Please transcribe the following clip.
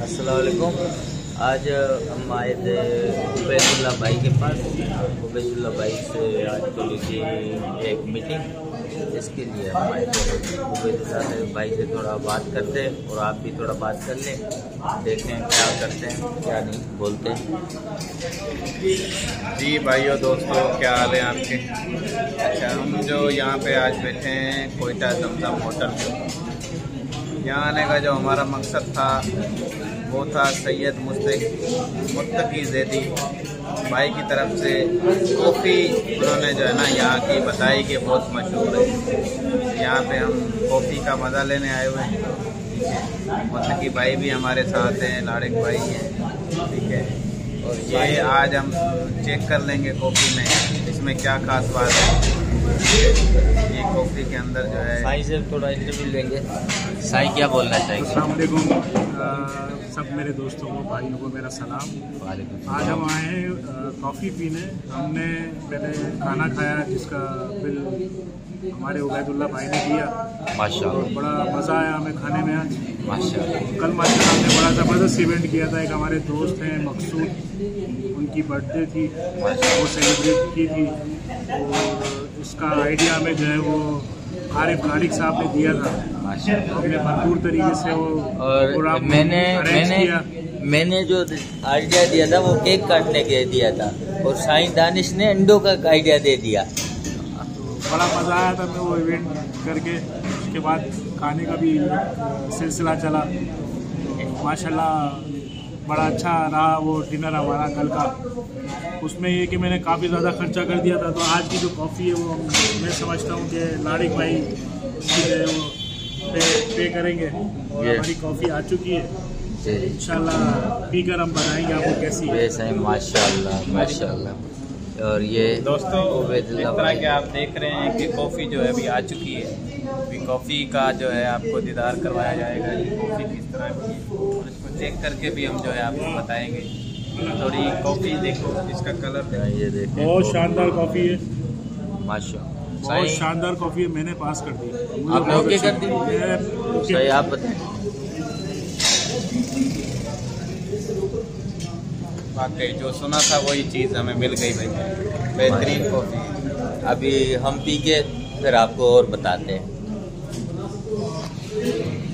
अस्सलाम वालेकुम। आज हम आए थे उबैदुल्ला भाई के पास। उबैदुल्ला भाई से आज तो लीजिए एक मीटिंग, इसके लिए हम आए थे। उबैदुल्ला भाई से थोड़ा बात करते हैं और आप भी थोड़ा बात कर लें, देखें क्या करते हैं क्या नहीं बोलते हैं। जी भाइयों दोस्तों, क्या हाल है आपके? अच्छा, हम जो यहाँ पे आज बैठे हैं कोयटा जमजम होटल में, यहाँ आने का जो हमारा मकसद था वो था सैयद मुत्तकी ज़ैदी भाई की तरफ से कॉफ़ी उन्होंने जो है ना यहाँ की बताई कि बहुत मशहूर है। यहाँ पे हम कॉफ़ी का मज़ा लेने आए हुए हैं। ठीक है, मुत्तकी भाई भी हमारे साथ हैं, लाड़िक भाई हैं। ठीक है, और ये आज हम चेक कर लेंगे कॉफ़ी में इसमें क्या खास बात है। ये कॉफ़ी के अंदर जो है साईं से थोड़ा इंटरव्यू लेंगे। साईं क्या बोलना चाहेंगे? अस्सलाम वालेकुम सब मेरे दोस्तों को, भाइयों को मेरा सलाम। आज हम आए हैं कॉफ़ी पीने। हमने पहले खाना खाया जिसका बिल हमारे उबैदुल्ला भाई ने दिया। माशाअल्लाह, बड़ा मज़ा आया हमें खाने में आज। माशाअल्लाह, कल माशाअल्लाह हमने बड़ा ज़बरदस्त इवेंट किया था। एक हमारे दोस्त हैं मकसूद, उनकी बर्थडे थी, वो सेलिब्रेट की थी। और इसका आइडिया हमें जो है वो आरिफ खालिक साहब ने दिया था। हमने भरपूर तरीके से वो और मैंने जो आइडिया दिया था वो केक काटने के दिया था, और साईं दानिश ने अंडों का आइडिया दे दिया। बड़ा मज़ा आया था मैं वो इवेंट करके। उसके बाद खाने का भी सिलसिला चला, माशाल्लाह बड़ा अच्छा रहा वो डिनर हमारा कल का। उसमें ये कि मैंने काफ़ी ज़्यादा खर्चा कर दिया था, तो आज की जो कॉफ़ी है वो मैं समझता हूँ कि लाड़िक भाई उसकी जो है वो पे करेंगे। और हमारी कॉफ़ी आ चुकी है, इंशाल्लाह पीकर हम बताएंगे आपको कैसी है। माशाल्लाह माशाल्लाह। और ये दोस्तों, इस तरह के आप देख रहे हैं कि कॉफ़ी जो है अभी आ चुकी है। अभी कॉफ़ी का जो है आपको दीदार करवाया जाएगा कि कॉफ़ी किस तरह की है, और इसको चेक करके भी हम जो है आपको बताएंगे। थोड़ी कॉफ़ी देखो, इसका कलर ये देखो, बहुत शानदार कॉफ़ी है माशाल्लाह, बहुत शानदार कॉफ़ी है। मैंने पास कर दी, आपने ओके कर दी? सही, आप बताएं। वाकई जो सुना था वही चीज़ हमें मिल गई भाई, बेहतरीन कॉफ़ी। अभी हम पी के फिर आपको और बताते हैं।